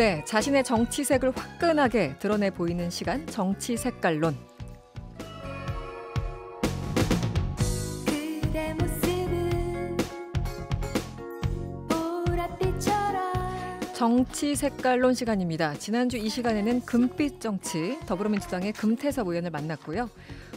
네, 자신의 정치색을 화끈하게 드러내 보이는 시간, 정치색깔론. 정치색깔론 시간입니다. 지난주 이 시간에는 금빛 정치, 더불어민주당의 금태섭 의원을 만났고요.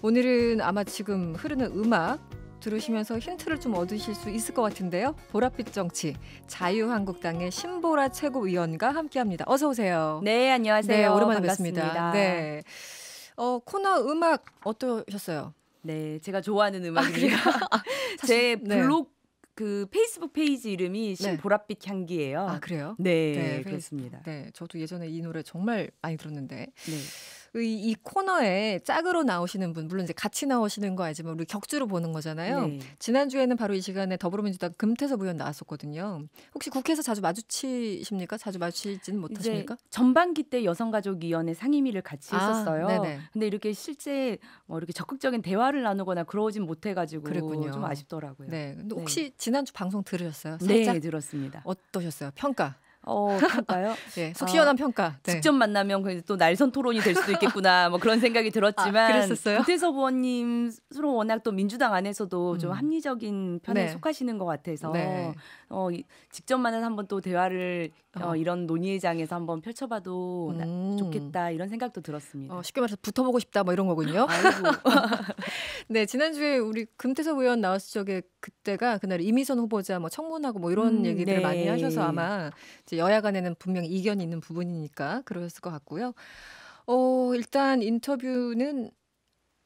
오늘은 아마 지금 흐르는 음악 들으시면서 힌트를 좀 얻으실 수 있을 것 같은데요. 보랏빛 정치, 자유한국당의 신보라 최고위원과 함께합니다. 어서 오세요. 네, 안녕하세요. 네, 오랜만에 반갑습니다. 뵙습니다. 네, 코너 음악 어떠셨어요? 네, 제가 좋아하는 음악입니다. 제 블로그 페이스북 페이지 이름이 신보랏빛 향기예요. 아, 그래요? 네, 그렇습니다. 네, 저도 예전에 이 노래 정말 많이 들었는데. 네. 이 코너에 짝으로 나오시는 분, 물론 이제 같이 나오시는 거 아니지만 우리 격주로 보는 거잖아요. 네. 지난주에는 바로 이 시간에 더불어민주당 금태섭 의원 나왔었거든요. 혹시 국회에서 자주 마주치십니까? 자주 마주치지는 못하십니까? 전반기 때 여성가족위원회 상임위를 같이 했었어요. 네네. 근데 이렇게 실제 이렇게 적극적인 대화를 나누거나 그러진 못해가지고 그랬군요. 좀 아쉽더라고요. 네. 근데 혹시 지난주 방송 들으셨어요? 살짝? 네, 들었습니다. 어떠셨어요? 평가? 평가요? 네, 속 시원한 평가. 네. 직접 만나면 또 날선 토론이 될 수도 있겠구나, 그런 생각이 들었지만. 그랬었어요? 금태섭 의원님 서로 워낙 또 민주당 안에서도 좀 합리적인 편에 속하시는 것 같아서 직접 만나서 한번 또 대화를 이런 논의회장에서 한번 펼쳐봐도 좋겠다, 이런 생각도 들었습니다. 쉽게 말해서 붙어보고 싶다, 이런 거군요. 아이고. 네, 지난주에 우리 금태섭 의원 나왔을 적에 그때가 그날 이미선 후보자 청문하고 이런 얘기를 많이 하셔서 아마 이제 여야 간에는 분명히 이견이 있는 부분이니까 그러셨을 것 같고요. 일단 인터뷰는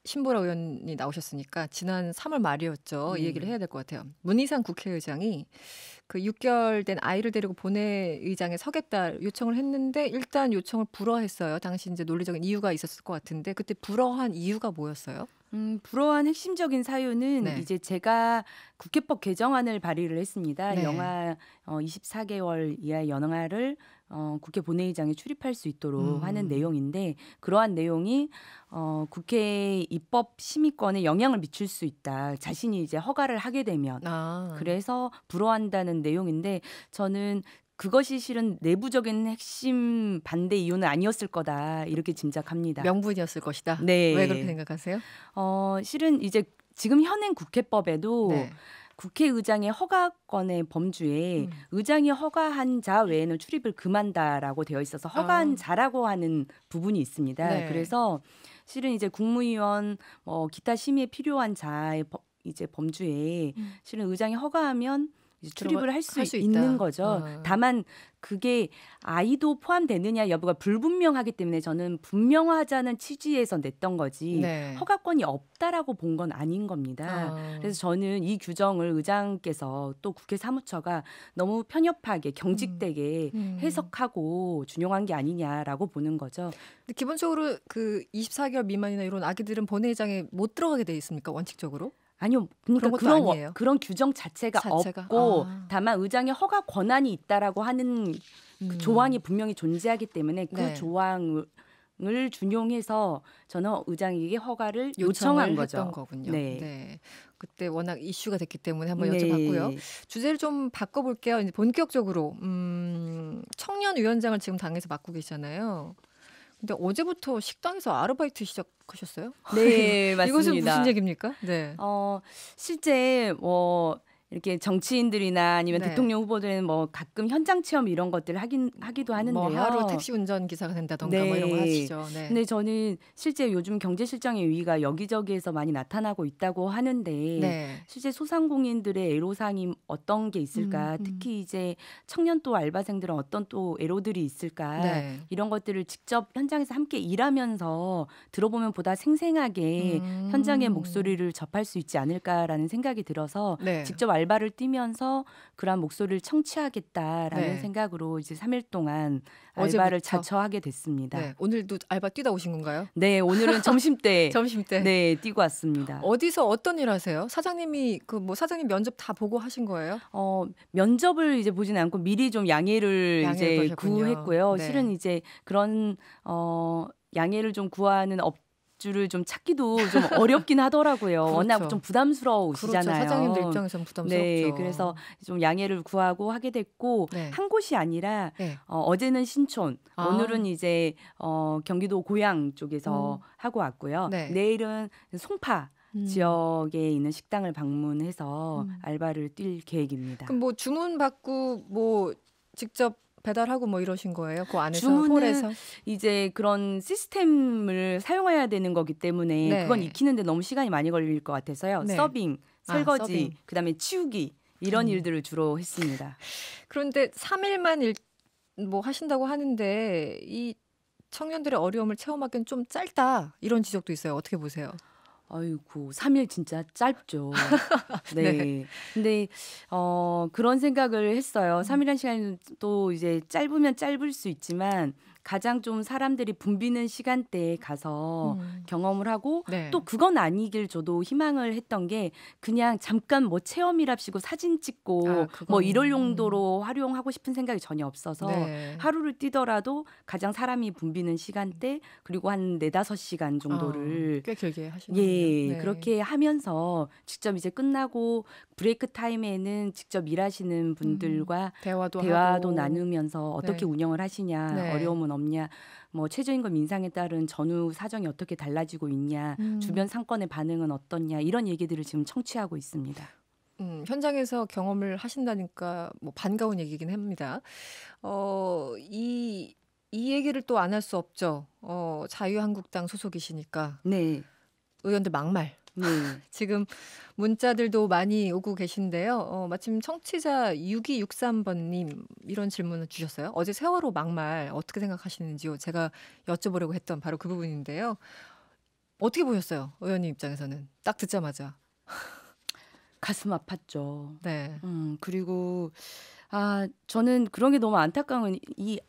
신보라 의원이 나오셨으니까 지난 3월 말이었죠. 이 얘기를 해야 될 것 같아요. 문희상 국회의장이 그 6개월 된 아이를 데리고 본회의장에 서겠다 요청을 했는데 일단 요청을 불허했어요. 당시 이제 논리적인 이유가 있었을 것 같은데 그때 불허한 이유가 뭐였어요? 불허한 핵심적인 사유는 이제 제가 국회법 개정안을 발의를 했습니다. 영하 24개월 이하의 영하를 국회 본회의장에 출입할 수 있도록 하는 내용인데, 그러한 내용이 국회 입법 심의권에 영향을 미칠 수 있다. 자신이 이제 허가를 하게 되면. 그래서 불허한다는 내용인데, 저는 그것이 실은 내부적인 핵심 반대 이유는 아니었을 거다, 이렇게 짐작합니다. 명분이었을 것이다. 네. 왜 그렇게 생각하세요? 실은 이제 지금 현행 국회법에도 국회의장의 허가권의 범주에 의장이 허가한 자 외에는 출입을 금한다라고 되어 있어서 허가한 자라고 하는 부분이 있습니다. 그래서 실은 이제 국무위원 기타 심의에 필요한 자의 이제 범주에 실은 의장이 허가하면 출입을 할 수 있는 거죠. 다만 그게 아이도 포함되느냐 여부가 불분명하기 때문에 저는 분명하자는 취지에서 냈던 거지 허가권이 없다라고 본 건 아닌 겁니다. 그래서 저는 이 규정을 의장께서 또 국회 사무처가 너무 편협하게 경직되게 해석하고 준용한 게 아니냐라고 보는 거죠. 근데 기본적으로 그 24개월 미만이나 이런 아기들은 본회의장에 못 들어가게 돼 있습니까? 원칙적으로? 아니요. 그러니까 그런 규정 자체가 없고 다만 의장의 허가 권한이 있다라고 하는 그 조항이 분명히 존재하기 때문에 그 조항을 준용해서 저는 의장에게 허가를 요청한 거죠. 했던 거군요. 그때 워낙 이슈가 됐기 때문에 한번 여쭤봤고요. 주제를 좀 바꿔볼게요. 이제 본격적으로 청년위원장을 지금 당에서 맡고 계시잖아요. 근데 어제부터 식당에서 아르바이트 시작하셨어요? 네, 맞습니다. 이것은 무슨 얘기입니까? 네. 실제 이렇게 정치인들이나 아니면 대통령 후보들은 가끔 현장 체험 이런 것들을 하기도 하는데요. 하루 택시 운전 기사가 된다던가 이런 거 하시죠. 근데 저는 실제 요즘 경제실장의 위기가 여기저기에서 많이 나타나고 있다고 하는데 실제 소상공인들의 애로사항이 어떤 게 있을까? 특히 이제 청년 또 알바생들은 어떤 또 애로들이 있을까? 이런 것들을 직접 현장에서 함께 일하면서 들어보면 보다 생생하게 현장의 목소리를 접할 수 있지 않을까라는 생각이 들어서 직접 알바를 뛰면서 그런 목소리를 청취하겠다라는 생각으로 이제 3일 동안 알바를 자처하게 됐습니다. 오늘도 알바 뛰다 오신 건가요? 네, 오늘은 점심때 점심때 뛰고 왔습니다. 어디서 어떤 일 하세요? 사장님이 사장님 면접 다 보고 하신 거예요? 면접을 이제 보지는 않고 미리 좀 양해를 이제 구했고요. 실은 이제 그런 양해를 좀 구하는 입주를 좀 찾기도 좀 어렵긴 하더라고요. 그렇죠. 워낙 좀 부담스러우시잖아요. 그렇죠. 사장님들 입장에서는 부담스럽죠. 네, 그래서 좀 양해를 구하고 하게 됐고 네. 한 곳이 아니라 네. 어제는 신촌, 오늘은 이제 경기도 고양 쪽에서 하고 왔고요. 네. 내일은 송파 지역에 있는 식당을 방문해서 알바를 뛸 계획입니다. 그럼 뭐 주문 받고 뭐 직접 배달하고 뭐 이러신 거예요? 그 안에서 주문은 홀에서? 이제 그런 시스템을 사용해야 되는 거기 때문에 네. 그건 익히는데 너무 시간이 많이 걸릴 것 같아서요. 네. 서빙, 설거지, 서빙. 그다음에 치우기 이런 일들을 주로 했습니다. 그런데 3일만 뭐 하신다고 하는데 이 청년들의 어려움을 체험하기엔 좀 짧다 이런 지적도 있어요. 어떻게 보세요? 아이고 3일 진짜 짧죠. 네. 네. 근데 그런 생각을 했어요. 3일이라는 시간이 또 이제 짧으면 짧을 수 있지만 가장 좀 사람들이 붐비는 시간대에 가서 경험을 하고 네. 또 그건 아니길 저도 희망을 했던 게 그냥 잠깐 뭐 체험이랍시고 사진 찍고 뭐 이럴 용도로 활용하고 싶은 생각이 전혀 없어서 네. 하루를 뛰더라도 가장 사람이 붐비는 시간대 그리고 한 4-5시간 정도를 꽤 길게 하시는군요. 예, 네. 그렇게 하면서 직접 이제 끝나고 브레이크 타임에는 직접 일하시는 분들과 대화도 대화도 하고. 나누면서 어떻게 네. 운영을 하시냐, 네. 어려움은 없냐, 뭐 최저임금 인상에 따른 전후 사정이 어떻게 달라지고 있냐, 주변 상권의 반응은 어떻냐 이런 얘기들을 지금 청취하고 있습니다. 현장에서 경험을 하신다니까 뭐 반가운 얘기긴 합니다. 이 얘기를 또 안 할 수 없죠. 자유한국당 소속이시니까 네. 의원들 막말. 네. 지금 문자들도 많이 오고 계신데요. 마침 청취자 6263번님 이런 질문을 주셨어요. 어제 세월호 막말 어떻게 생각하시는지요? 제가 여쭤보려고 했던 바로 그 부분인데요. 어떻게 보셨어요? 의원님 입장에서는 딱 듣자마자. 가슴 아팠죠. 네. 그리고 저는 그런 게 너무 안타까운 이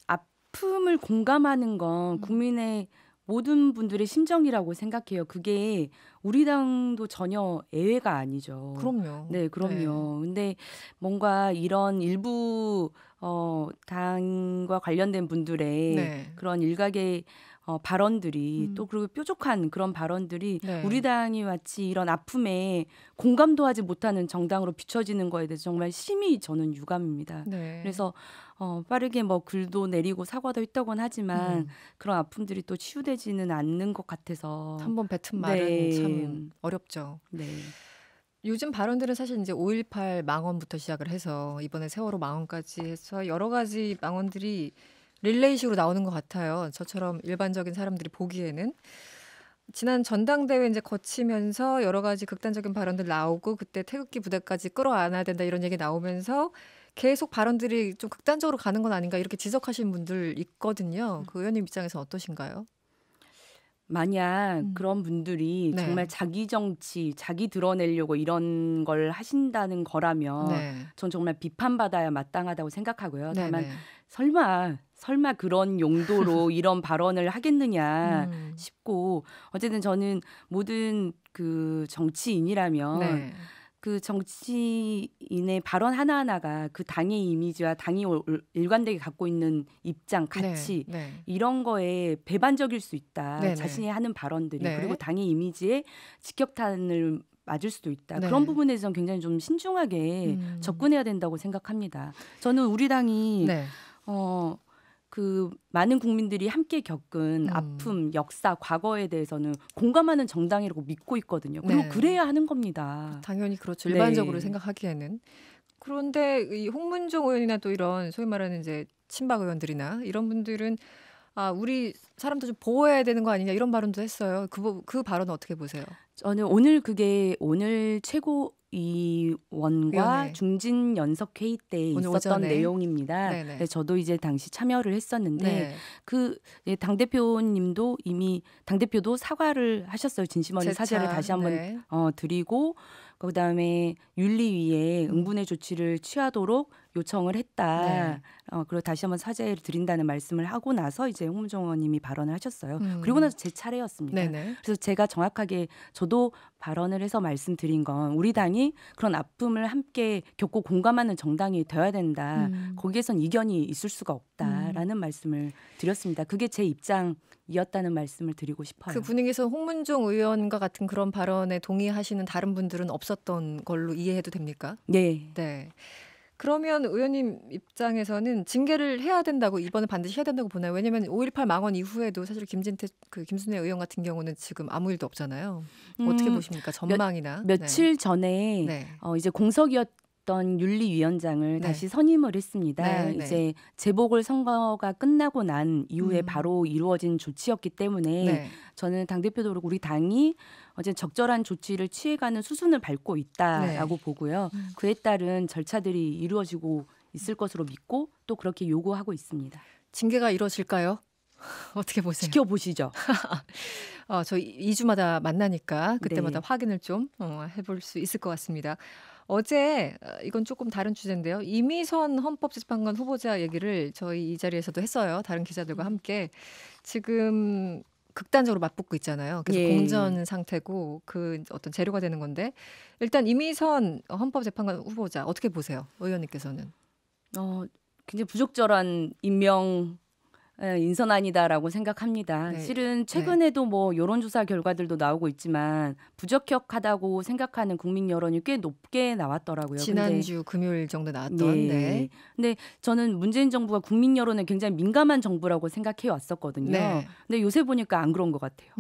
아픔을 공감하는 건 국민의 모든 분들의 심정이라고 생각해요. 그게 우리 당도 전혀 예외가 아니죠. 그럼요. 네, 그럼요. 근데 뭔가 이런 일부 당과 관련된 분들의 네. 그런 일각의 발언들이 또 그리고 뾰족한 그런 발언들이 네. 우리 당이 마치 이런 아픔에 공감도 하지 못하는 정당으로 비춰지는 거에 대해서 정말 심히 저는 유감입니다. 네. 그래서 빠르게 뭐 글도 내리고 사과도 했다곤 하지만 그런 아픔들이 또 치유되지는 않는 것 같아서 한 번 뱉은 말은 네. 참 어렵죠. 네. 요즘 발언들은 사실 이제 5.18 망언부터 시작을 해서 이번에 세월호 망언까지 해서 여러 가지 망언들이 릴레이식으로 나오는 것 같아요. 저처럼 일반적인 사람들이 보기에는. 지난 전당대회 이제 거치면서 여러 가지 극단적인 발언들 나오고 그때 태극기 부대까지 끌어안아야 된다 이런 얘기 나오면서 계속 발언들이 좀 극단적으로 가는 건 아닌가 이렇게 지적하시는 분들 있거든요. 그 의원님 입장에서 어떠신가요? 만약 그런 분들이 네. 정말 자기 정치, 자기 드러내려고 이런 걸 하신다는 거라면 네. 전 정말 비판받아야 마땅하다고 생각하고요. 네, 다만 네. 설마 그런 용도로 이런 발언을 하겠느냐 싶고 어쨌든 저는 모든 그 정치인이라면 네. 그 정치인의 발언 하나하나가 그 당의 이미지와 당이 일관되게 갖고 있는 입장, 가치 네. 네. 이런 거에 배반적일 수 있다. 네네. 자신이 하는 발언들이 네. 그리고 당의 이미지에 직격탄을 맞을 수도 있다. 네. 그런 부분에 대해서는 굉장히 좀 신중하게 접근해야 된다고 생각합니다. 저는 우리 당이 네. 그 많은 국민들이 함께 겪은 아픔, 역사, 과거에 대해서는 공감하는 정당이라고 믿고 있거든요. 그리고 네. 그래야 하는 겁니다. 당연히 그렇죠. 네. 일반적으로 생각하기에는. 그런데 이 홍문종 의원이나 또 이런 소위 말하는 이제 친박 의원들이나 이런 분들은 우리 사람도 좀 보호해야 되는 거 아니냐 이런 발언도 했어요. 그 발언은 어떻게 보세요? 저는 오늘 최고위원과 위원회. 중진 연석 회의 때 오늘 있었던 오전에. 내용입니다. 네네. 네, 저도 이제 당시 참여를 했었는데 네. 당 대표님도 이미 당 대표도 사과를 하셨어요. 진심 어린 사죄를 다시 한번 네. 드리고 그다음에 윤리위에 응분의 조치를 취하도록 요청을 했다. 그리고 다시 한번 사죄를 드린다는 말씀을 하고 나서 이제 홍문종 의원님이 발언을 하셨어요. 그리고 나서 제 차례였습니다. 네네. 그래서 제가 정확하게 저도 발언을 해서 말씀드린 건 우리 당이 그런 아픔을 함께 겪고 공감하는 정당이 되어야 된다. 거기에선 이견이 있을 수가 없다라는 말씀을 드렸습니다. 그게 제 입장이었다는 말씀을 드리고 싶어요. 그 분위기에서 홍문종 의원과 같은 그런 발언에 동의하시는 다른 분들은 없었던 걸로 이해해도 됩니까? 네. 네. 그러면 의원님 입장에서는 징계를 해야 된다고 이번에 반드시 해야 된다고 보나요? 왜냐하면 5.18 망언 이후에도 사실 김순애 의원 같은 경우는 지금 아무 일도 없잖아요. 어떻게 보십니까? 전망이나. 며칠 전에 이제 공석이었던 윤리위원장을 다시 선임을 했습니다. 이제 재보궐선거가 끝나고 난 이후에 바로 이루어진 조치였기 때문에 저는 당대표도 그렇고 우리 당이 어제 적절한 조치를 취해가는 수순을 밟고 있다라고 보고요. 그에 따른 절차들이 이루어지고 있을 것으로 믿고 또 그렇게 요구하고 있습니다. 징계가 이루어질까요? 어떻게 보세요? 지켜보시죠. 저희 2주마다 만나니까 그때마다 확인을 좀 해볼 수 있을 것 같습니다. 어제 이건 조금 다른 주제인데요. 이미선 헌법재판관 후보자 얘기를 저희 이 자리에서도 했어요. 다른 기자들과 함께. 지금 극단적으로 맞붙고 있잖아요. 그래서 공전 상태고 그 어떤 재료가 되는 건데 일단 이미선 헌법재판관 후보자 어떻게 보세요? 의원님께서는. 굉장히 부적절한 인선안이다라고 생각합니다. 실은 최근에도 뭐 여론조사 결과들도 나오고 있지만 부적격하다고 생각하는 국민 여론이 꽤 높게 나왔더라고요. 지난주 금요일 정도 나왔던. 근데 저는 문재인 정부가 국민 여론에 굉장히 민감한 정부라고 생각해 왔었거든요. 근데 요새 보니까 안 그런 것 같아요.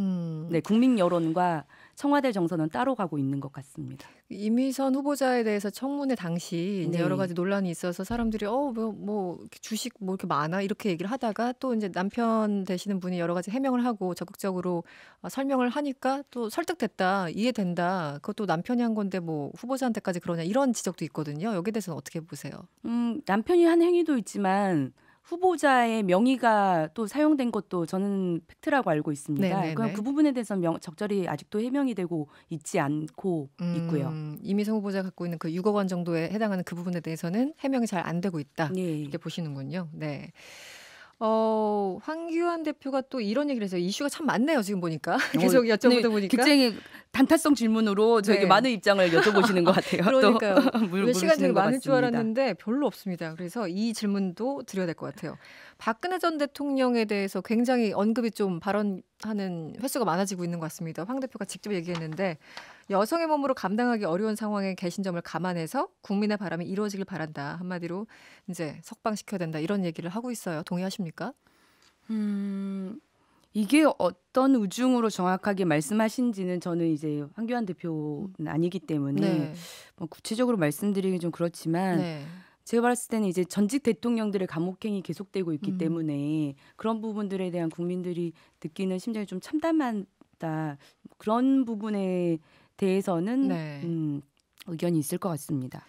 국민 여론과 청와대 정서는 따로 가고 있는 것 같습니다. 이미선 후보자에 대해서 청문회 당시 이제 여러 가지 논란이 있어서 사람들이 뭐 주식 뭐 이렇게 많아 이렇게 얘기를 하다가 또 이제 남편 되시는 분이 여러 가지 해명을 하고 적극적으로 설명을 하니까 또 설득됐다, 이해된다. 그것도 남편이 한 건데 뭐 후보자한테까지 그러냐 이런 지적도 있거든요. 여기에 대해서는 어떻게 보세요? 남편이 한 행위도 있지만 후보자의 명의가 또 사용된 것도 저는 팩트라고 알고 있습니다. 그럼 그 부분에 대해서 적절히 아직도 해명이 되고 있지 않고 있고요. 이미선 후보자 갖고 있는 그 6억 원 정도에 해당하는 그 부분에 대해서는 해명이 잘 안 되고 있다. 이렇게 보시는군요. 네. 황교안 대표가 또 이런 얘기를 했어요. 이슈가 참 많네요. 지금 보니까. 계속 여쭤보다 보니까. 굉장히 단타성 질문으로 저에게 많은 입장을 여쭤보시는 것 같아요. 그러니까요. 시간이 되게 많을 줄 알았는데 별로 없습니다. 그래서 이 질문도 드려야 될 것 같아요. 박근혜 전 대통령에 대해서 굉장히 언급이 좀 발언하는 횟수가 많아지고 있는 것 같습니다. 황 대표가 직접 얘기했는데 여성의 몸으로 감당하기 어려운 상황에 계신 점을 감안해서 국민의 바람이 이루어지길 바란다. 한마디로 이제 석방시켜야 된다. 이런 얘기를 하고 있어요. 동의하십니까? 이게 어떤 우중으로 정확하게 말씀하신지는 저는 이제 황교안 대표는 아니기 때문에 뭐 구체적으로 말씀드리기 좀 그렇지만 제가 봤을 때는 이제 전직 대통령들의 감옥행이 계속되고 있기 때문에 그런 부분들에 대한 국민들이 느끼는 심정이 좀 참담하다. 그런 부분에 대해서는 의견이 있을 것 같습니다.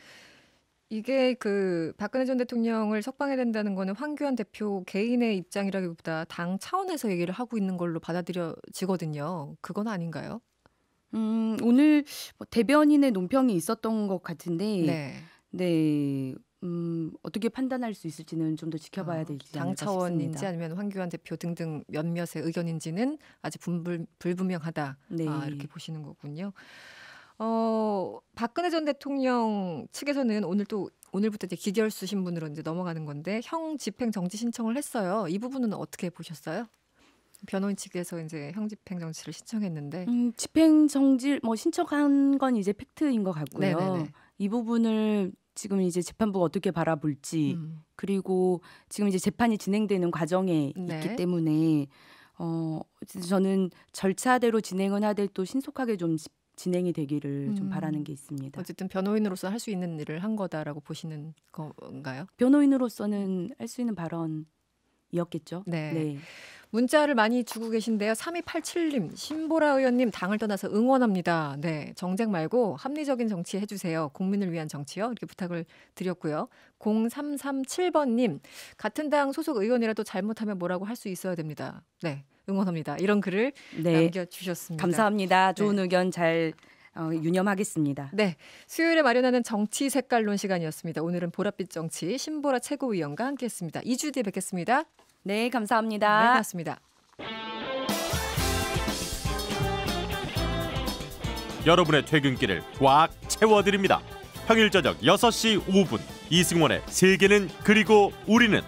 이게 그 박근혜 전 대통령을 석방해야 된다는 거는 황교안 대표 개인의 입장이라기보다 당 차원에서 얘기를 하고 있는 걸로 받아들여지거든요. 그건 아닌가요? 오늘 뭐 대변인의 논평이 있었던 것 같은데 어떻게 판단할 수 있을지는 좀 더 지켜봐야 되지 않을까 당 차원인지 싶습니다. 아니면 황교안 대표 등등 몇몇의 의견인지는 아직 불분명하다. 이렇게 보시는 거군요. 박근혜 전 대통령 측에서는 오늘부터 이제 기결수 신문으로 이제 넘어가는 건데 형 집행 정지 신청을 했어요. 이 부분은 어떻게 보셨어요? 변호인 측에서 이제 형 집행 정지를 신청했는데 집행 정지 신청한 건 이제 팩트인 것 같고요. 이 부분을 지금 이제 재판부가 어떻게 바라볼지 그리고 지금 이제 재판이 진행되는 과정에 있기 때문에 저는 절차대로 진행은 하되 또 신속하게 좀 진행이 되기를 좀 바라는 게 있습니다. 어쨌든 변호인으로서 할 수 있는 일을 한 거다라고 보시는 건가요? 변호인으로서는 할 수 있는 발언이었겠죠. 문자를 많이 주고 계신데요. 3287님, 신보라 의원님 당을 떠나서 응원합니다. 정쟁 말고 합리적인 정치 해주세요. 국민을 위한 정치요. 이렇게 부탁을 드렸고요. 0337번님, 같은 당 소속 의원이라도 잘못하면 뭐라고 할 수 있어야 됩니다. 응원합니다. 이런 글을 남겨주셨습니다. 감사합니다. 좋은 의견 잘 유념하겠습니다. 네, 수요일에 마련하는 정치 색깔론 시간이었습니다. 오늘은 보랏빛 정치 신보라 최고위원과 함께했습니다. 2주 뒤에 뵙겠습니다. 네, 감사합니다. 네, 고맙습니다. 여러분의 퇴근길을 꽉 채워드립니다. 평일 저녁 6시 5분 이승원의 세계는 그리고 우리는